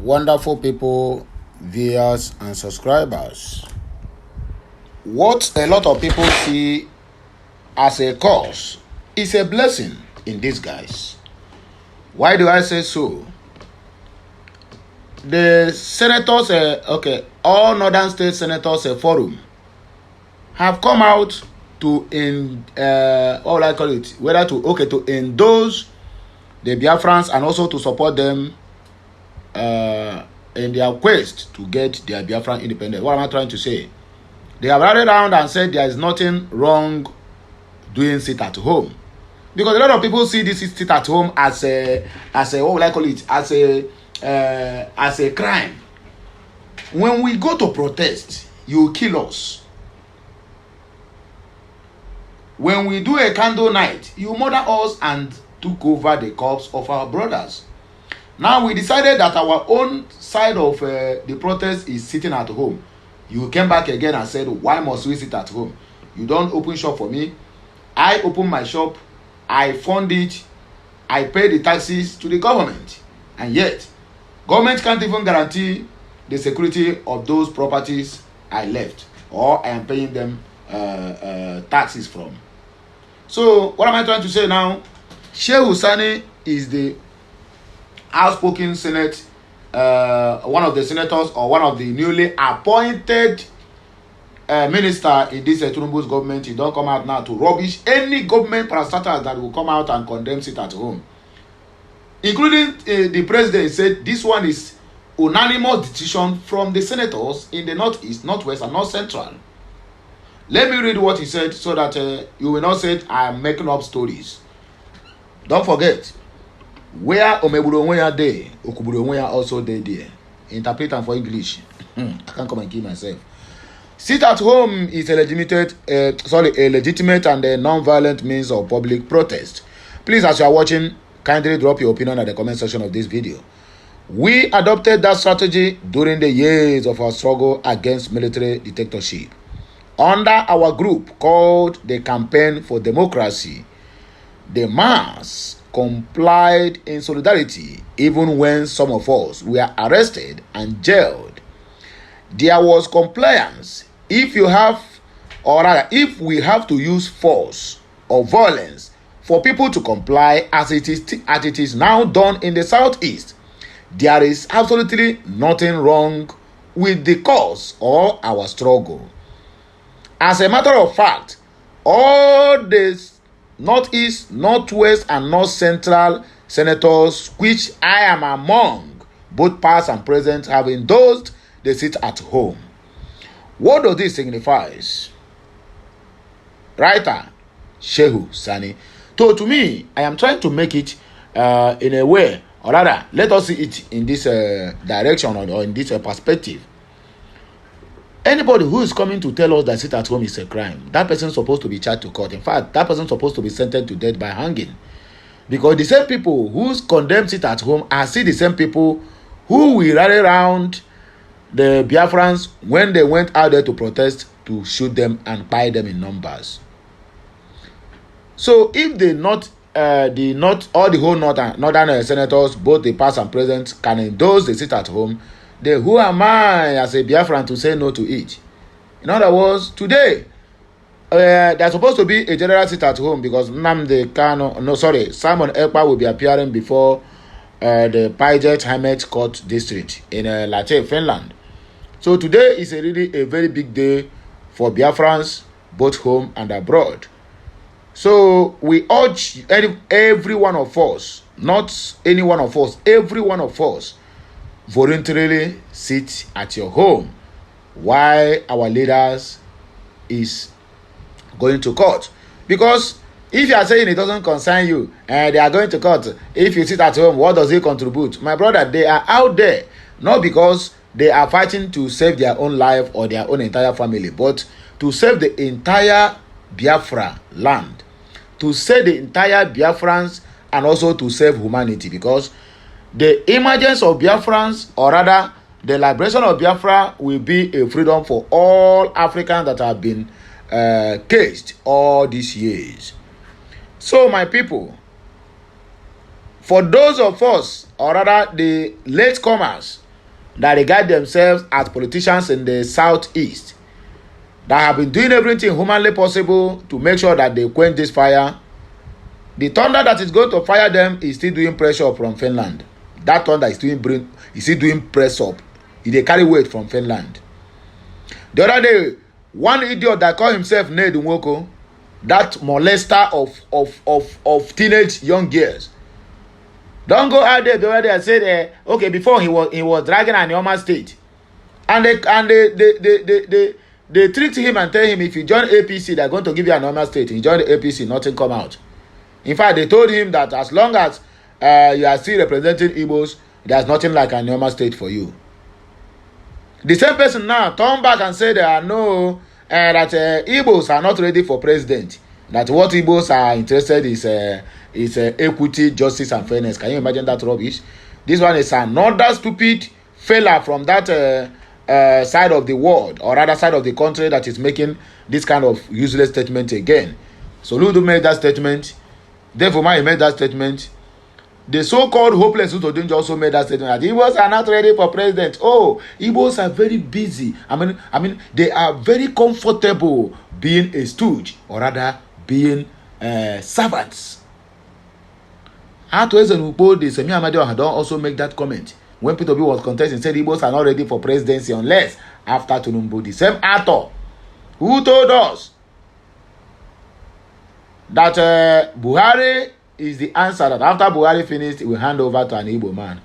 wonderful people, viewers, and subscribers. What a lot of people see as a curse is a blessing in disguise. Why do I say so? The senators, all northern state senators forum have come out to what will I call it? Whether to endorse the Biafrans and also to support them in their quest to get their Biafran independence. What am I trying to say? They have rallied around and said there is nothing wrong doing sit at home, because a lot of people see this sit at home as a what will I call it? As a crime. When we go to protest, you kill us. When we do a candle night, you murder us and took over the corpse of our brothers. Now we decided that our own side of the protest is sitting at home. You came back again and said, why must we sit at home? You don't open shop for me. I open my shop. I fund it. I pay the taxes to the government. And yet, government can't even guarantee the security of those properties I left, or I am paying them taxes from. So what am I trying to say now? Shehu Sani is the outspoken Senate, one of the senators or one of the newly appointed minister in this Tinubu's government. He don't come out now to rubbish any government parastatals that will come out and condemn sit at home, including the president. Said this one is unanimous decision from the senators in the northeast, northwest, and north central. Let me read what he said so that you will not say I am making up stories. Don't forget, where Omeburonweya day, Okuburonweya also day there. Interpret them for English. I can't come and kill myself. Sit at home is a legitimate and a non-violent means of public protest. Please, as you are watching, kindly drop your opinion at the comment section of this video. We adopted that strategy during the years of our struggle against military dictatorship. Under our group called the Campaign for Democracy, the mass complied in solidarity even when some of us were arrested and jailed. There was compliance. If we have to use force or violence for people to comply as it is now done in the southeast, there is absolutely nothing wrong with the cause or our struggle. As a matter of fact, all the northeast, northwest, and north central senators, which I am among, both past and present, have endorsed the sit at home. What does this signify? Writer Shehu Sani. So to me, I am trying to make it in a way, or rather, let us see it in this direction or in this perspective. Anybody who is coming to tell us that sit at home is a crime, that person is supposed to be charged to court. In fact, that person is supposed to be sentenced to death by hanging. Because the same people who condemn sit at home are still the same people who will rally around the Biafrans when they went out there to protest to shoot them and buy them in numbers. So if all the whole northern senators, both the past and present, can endorse the sit at home, then who am I as a Biafran to say no to it? In other words, today, there's supposed to be a general sit at home because Simon Ekpa will be appearing before the Paget Hamet Court District in Latte, Finland. So today is really a very big day for Biafrans, both home and abroad. So we urge every one of us, not any one of us, every one of us, voluntarily sit at your home while our leaders is going to court. Because if you are saying it doesn't concern you and they are going to court, if you sit at home, what does it contribute? My brother, they are out there not because they are fighting to save their own life or their own entire family, but to save the entire Biafra land, to save the entire Biafrans, and also to save humanity. Because the emergence of Biafrans, or rather the liberation of Biafra, will be a freedom for all Africans that have been caged all these years. So my people, for those of us, or rather the latecomers, that regard themselves as politicians in the southeast that have been doing everything humanly possible to make sure that they quench this fire. The thunder that is going to fire them is still doing pressure from Finland. That thunder is still doing press up. They carry weight from Finland. The other day, one idiot that called himself Ned Nwoko, that molester of teenage young girls, don't go out there the other day and say, okay, before he was dragging an Yoma state, and they tricked him and tell him if you join APC, they're going to give you an normal state. He joined the APC, nothing come out. In fact, they told him that as long as you are still representing Igbos, there's nothing like a normal state for you. The same person now turn back and say there are no that Igbos are not ready for president. That what Igbos are interested is equity, justice, and fairness. Can you imagine that rubbish? This one is another stupid fella from that side of the world, or rather side of the country, that is making this kind of useless statement again. So Ludo made that statement. Therefore, he made that statement. The so-called hopeless Utodunja also made that statement that Igbos are not ready for president. Oh, Igbos are very busy. I mean, they are very comfortable being a stooge, or rather being servants. Afterwards, the Semi Amadeo had also make that comment when Peter B was contesting, said Igbos are not ready for presidency unless after Tinubu. The same author who told us that Buhari is the answer, that after Buhari finished, we hand over to an Igbo man.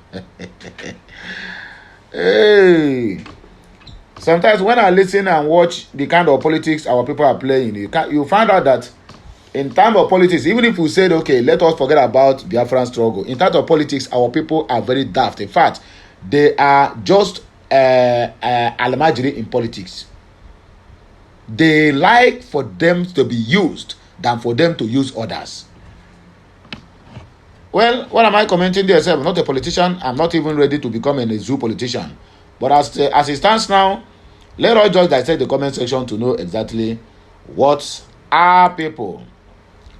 Hey. Sometimes when I listen and watch the kind of politics our people are playing, you find out that in time of politics, even if we said, okay, let us forget about Biafran struggle, in terms of politics, our people are very daft. In fact, they are just alamajiri in politics. They like for them to be used than for them to use others. Well, what am I commenting there? I'm not a politician. I'm not even ready to become a zoo politician. But as it stands now, let us just dissect the comment section to know exactly what our people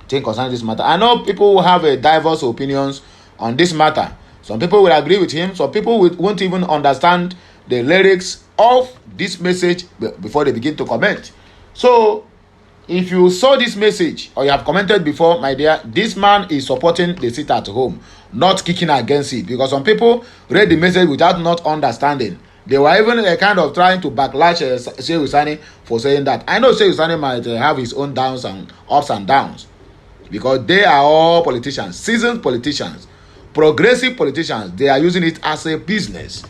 think concerning this matter. I know people will have a diverse opinions on this matter. Some people will agree with him. Some people won't even understand the lyrics of this message before they begin to comment. So, if you saw this message or you have commented before, my dear, this man is supporting the sit at home, not kicking against it. Because some people read the message without not understanding. They were even kind of trying to backlash Sheikh Usani for saying that. I know Sheikh Usani might have his own downs and ups and downs, because they are all politicians, seasoned politicians, progressive politicians. They are using it as a business.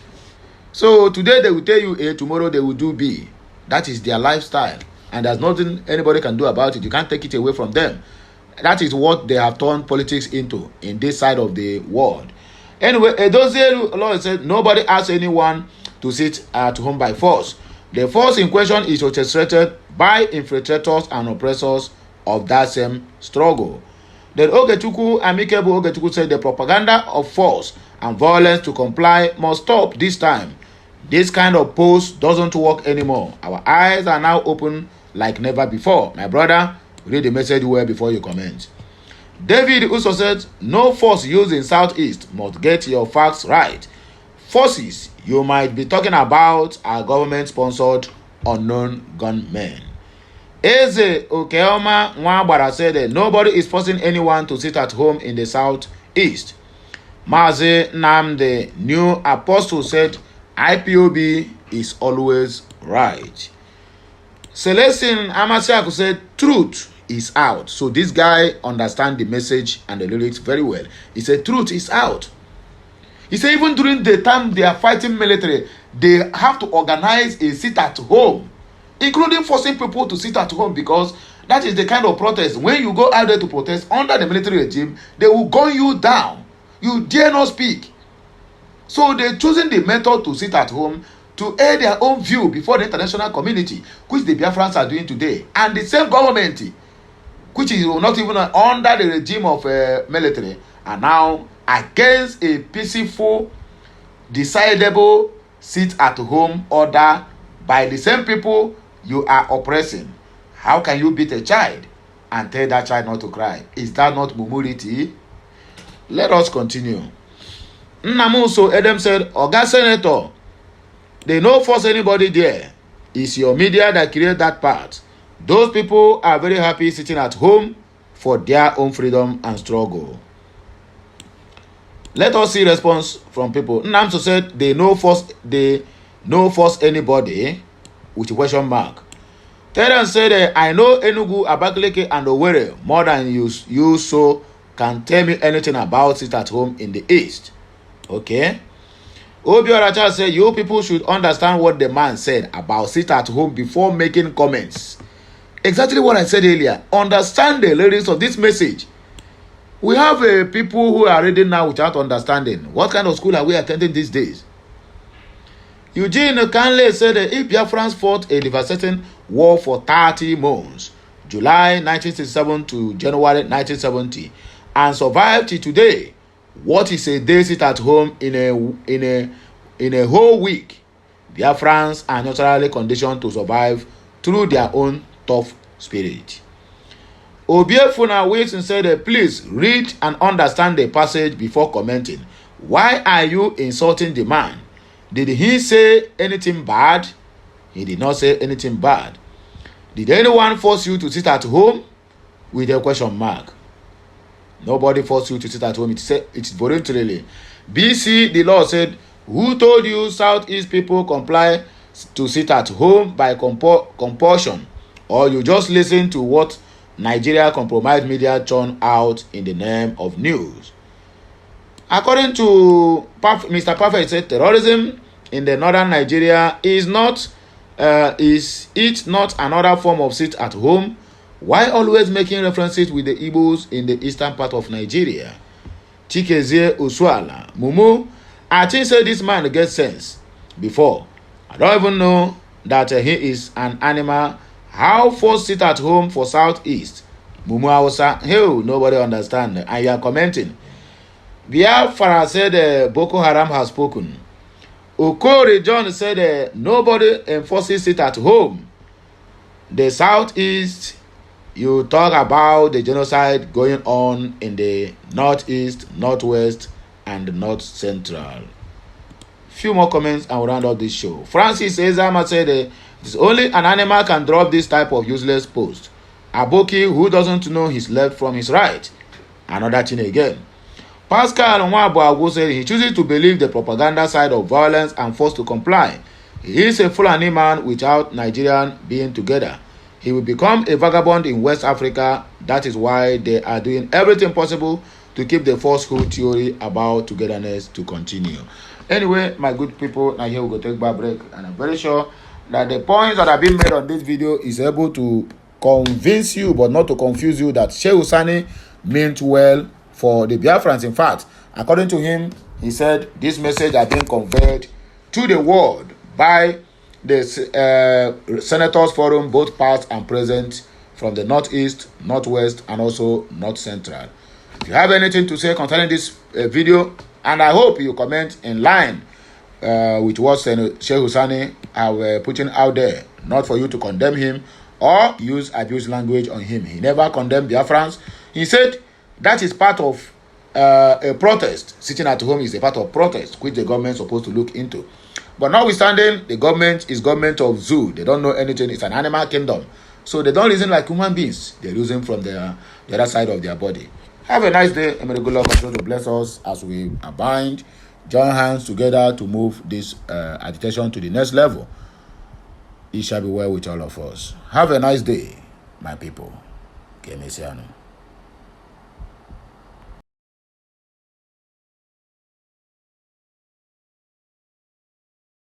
So today they will tell you A, tomorrow they will do B. That is their lifestyle. And there's nothing anybody can do about it. You can't take it away from them. That is what they have turned politics into in this side of the world. Anyway, Edozie Lord said nobody asked anyone to sit at home by force. The force in question is orchestrated by infiltrators and oppressors of that same struggle. Then Ogechukwu, Amikebu Ogechukwu, said the propaganda of force and violence to comply must stop this time. This kind of post doesn't work anymore. Our eyes are now open like never before. My brother, read the message well before you comment. David also said, no force used in Southeast must get your facts right. Forces you might be talking about are government-sponsored unknown gunmen. Eze Okeoma Nwabara said that nobody is forcing anyone to sit at home in the Southeast. Mazi Namde, new apostle, said IPOB is always right. Celestine Amasiaku said truth is out. So this guy understands the message and the lyrics very well. He said truth is out. He said even during the time they are fighting military, they have to organize a sit at home, including forcing people to sit at home, because that is the kind of protest. When you go out there to protest under the military regime, they will gun you down. You dare not speak. So they're choosing the method to sit at home to air their own view before the international community, which the Biafrans are doing today. And the same government, which is not even under the regime of military, are now against a peaceful, decidable sit-at-home order by the same people you are oppressing. How can you beat a child and tell that child not to cry? Is that not mumurity? Let us continue. Nnamuso Edem said, Oga Senator, They no force anybody there. It's your media that create that part. Those people are very happy sitting at home for their own freedom and struggle. Let us see response from people. Nnamso said they no force anybody with a question mark. Terence said, I know Enugu, Abakaliki, and Owerri more than you so can tell me anything about it at home in the East. Okay. Obiora said, you people should understand what the man said about sit at home before making comments. Exactly what I said earlier. Understand the lyrics of this message. We have people who are reading now without understanding. What kind of school are we attending these days? Eugene Kanle said that if Biafrans fought a devastating war for 30 months, July 1967 to January 1970, and survived till today, what is a day sit at home in a whole week? Biafrans are naturally conditioned to survive through their own tough spirit. Obiefuna Wilson said, please read and understand the passage before commenting. Why are you insulting the man? Did he say anything bad? He did not say anything bad. Did anyone force you to sit at home? With a question mark. Nobody forced you to sit at home. It's voluntarily. BC, the law said, who told you Southeast people comply to sit at home by compulsion? Or you just listen to what Nigeria compromised media churn out in the name of news? According to Mr. Perfect, said terrorism in the northern Nigeria is it not another form of sit at home? Why always making references with the Igbos in the eastern part of Nigeria? Chikezie Uswala Mumu, I think say this man gets sense before. I don't even know that he is an animal. How force sit at home for Southeast? Mumu Hausa, hey, nobody understand. And you are commenting. Biafra said Boko Haram has spoken. Okori John said nobody enforces it at home. The Southeast, you talk about the genocide going on in the Northeast, Northwest, and North Central. Few more comments and we'll round up this show. Francis Ezama said it's only an animal can drop this type of useless post. Aboki, who doesn't know his left from his right. Another thing again. Pascal Nwabuagu said he chooses to believe the propaganda side of violence and forced to comply. He is a Fulani man without Nigerian being together. He will become a vagabond in West Africa. That is why they are doing everything possible to keep the falsehood theory about togetherness to continue. Anyway, my good people, now here we go take back break, and I'm very sure that the points that have been made on this video is able to convince you, but not to confuse you, that Shehu Sani meant well for the Biafrans. In fact, according to him, he said this message has been conveyed to the world by the Senators Forum, both past and present, from the Northeast, Northwest, and also North Central. If you have anything to say concerning this video, and I hope you comment in line with what Shehu Sani are putting out there, not for you to condemn him or use abuse language on him. He never condemned Biafrans. He said that is part of a protest. Sitting at home is a part of protest, which the government is supposed to look into. But notwithstanding, the government is government of zoo. They don't know anything. It's an animal kingdom. So they don't reason like human beings. They reason from the other side of their body. Have a nice day. And may the good Lord continue to bless us as we bind, join hands together to move this agitation to the next level. It shall be well with all of us. Have a nice day, my people. Kemesiano.